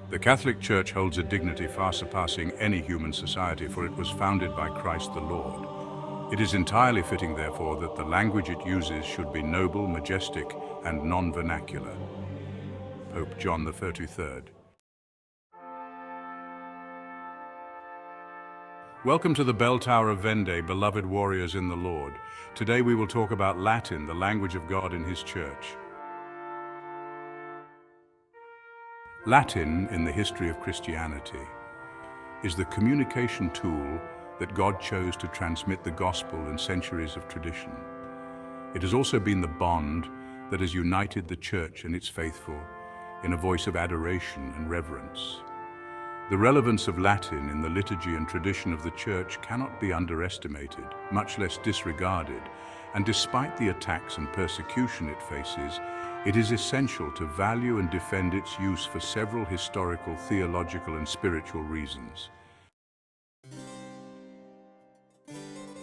The Catholic Church holds a dignity far surpassing any human society, for it was founded by Christ the Lord. It is entirely fitting, therefore, that the language it uses should be noble, majestic, and non-vernacular. Pope John the 33rd. Welcome to the Bell Tower of Vendée, beloved warriors in the Lord. Today we will talk about Latin, the language of God in His Church. Latin, in the history of Christianity, is the communication tool that God chose to transmit the gospel in centuries of tradition. It has also been the bond that has united the Church and its faithful in a voice of adoration and reverence. The relevance of Latin in the liturgy and tradition of the Church cannot be underestimated, much less disregarded, and despite the attacks and persecution it faces, it is essential to value and defend its use for several historical, theological, and spiritual reasons.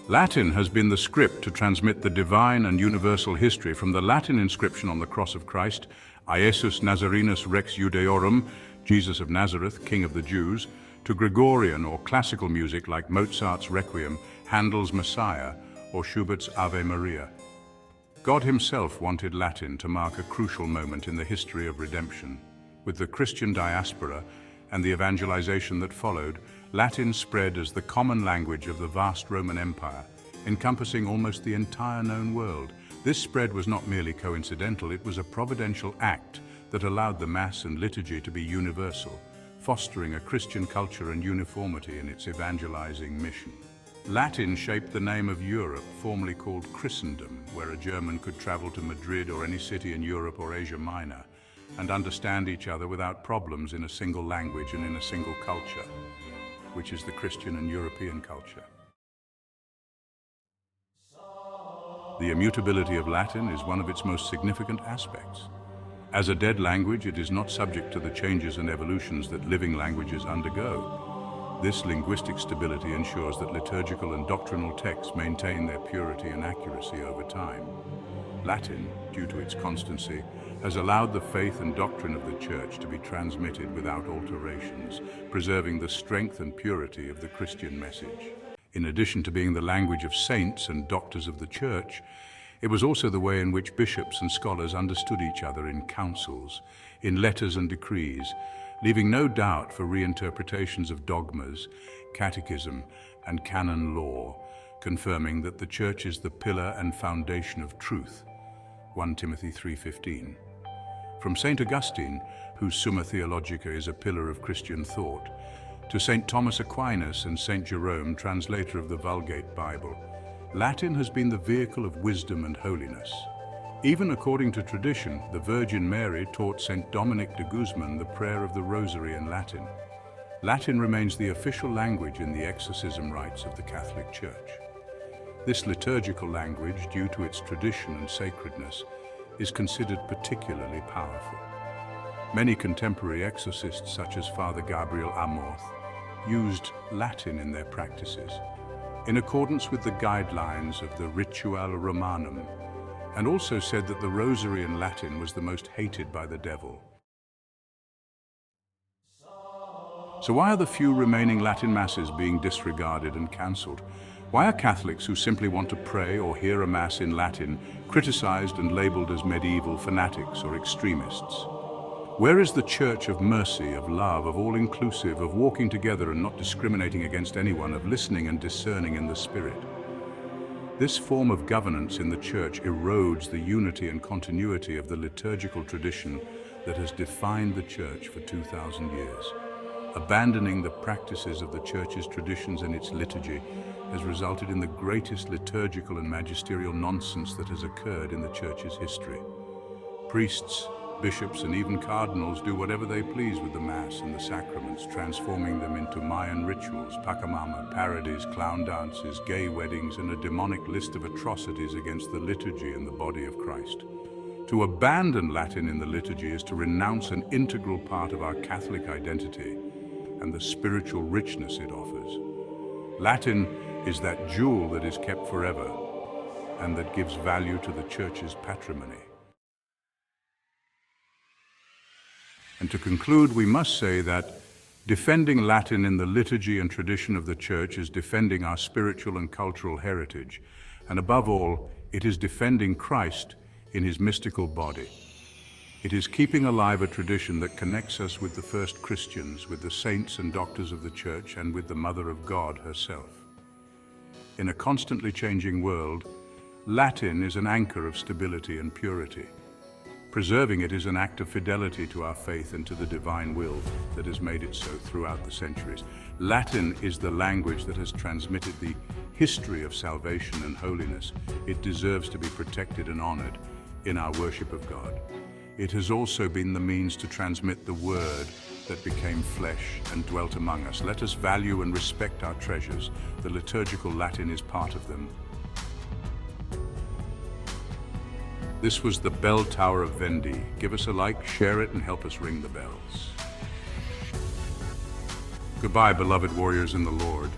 Latin has been the script to transmit the divine and universal history, from the Latin inscription on the cross of Christ, Iesus Nazarenus Rex Judaeorum, Jesus of Nazareth, King of the Jews, to Gregorian or classical music like Mozart's Requiem, Handel's Messiah, or Schubert's Ave Maria. God Himself wanted Latin to mark a crucial moment in the history of redemption. With the Christian diaspora and the evangelization that followed, Latin spread as the common language of the vast Roman Empire, encompassing almost the entire known world. This spread was not merely coincidental, it was a providential act that allowed the Mass and liturgy to be universal, fostering a Christian culture and uniformity in its evangelizing mission. Latin shaped the name of Europe, formerly called Christendom, where a German could travel to Madrid or any city in Europe or Asia Minor and understand each other without problems in a single language and in a single culture, which is the Christian and European culture. The immutability of Latin is one of its most significant aspects. As a dead language, it is not subject to the changes and evolutions that living languages undergo. This linguistic stability ensures that liturgical and doctrinal texts maintain their purity and accuracy over time. Latin, due to its constancy, has allowed the faith and doctrine of the Church to be transmitted without alterations, preserving the strength and purity of the Christian message. In addition to being the language of saints and doctors of the Church, it was also the way in which bishops and scholars understood each other in councils, in letters and decrees, leaving no doubt for reinterpretations of dogmas, catechism, and canon law, confirming that the Church is the pillar and foundation of truth. 1 Timothy 3:15. From St. Augustine, whose Summa Theologica is a pillar of Christian thought, to St. Thomas Aquinas and St. Jerome, translator of the Vulgate Bible, Latin has been the vehicle of wisdom and holiness. Even according to tradition, the Virgin Mary taught St. Dominic de Guzman the prayer of the Rosary in Latin. Latin remains the official language in the exorcism rites of the Catholic Church. This liturgical language, due to its tradition and sacredness, is considered particularly powerful. Many contemporary exorcists, such as Father Gabriel Amorth, used Latin in their practices, in accordance with the guidelines of the Rituale Romanum, and also said that the Rosary in Latin was the most hated by the devil. So why are the few remaining Latin Masses being disregarded and cancelled? Why are Catholics who simply want to pray or hear a Mass in Latin criticized and labeled as medieval fanatics or extremists? Where is the Church of mercy, of love, of all-inclusive, of walking together and not discriminating against anyone, of listening and discerning in the Spirit? This form of governance in the Church erodes the unity and continuity of the liturgical tradition that has defined the Church for 2,000 years. Abandoning the practices of the Church's traditions and its liturgy has resulted in the greatest liturgical and magisterial nonsense that has occurred in the Church's history. Priests, bishops, and even cardinals do whatever they please with the Mass and the sacraments, transforming them into Mayan rituals, Pachamama, parodies, clown dances, gay weddings, and a demonic list of atrocities against the liturgy and the body of Christ. To abandon Latin in the liturgy is to renounce an integral part of our Catholic identity and the spiritual richness it offers. Latin is that jewel that is kept forever and that gives value to the Church's patrimony. And to conclude, we must say that defending Latin in the liturgy and tradition of the Church is defending our spiritual and cultural heritage, and above all, it is defending Christ in his mystical body. It is keeping alive a tradition that connects us with the first Christians, with the saints and doctors of the Church, and with the Mother of God herself. In a constantly changing world, Latin is an anchor of stability and purity. Preserving it is an act of fidelity to our faith and to the divine will that has made it so throughout the centuries. Latin is the language that has transmitted the history of salvation and holiness. It deserves to be protected and honored in our worship of God. It has also been the means to transmit the Word that became flesh and dwelt among us. Let us value and respect our treasures. The liturgical Latin is part of them. This was the Bell Tower of Vendy. Give us a like, share it, and help us ring the bells. Goodbye, beloved warriors in the Lord.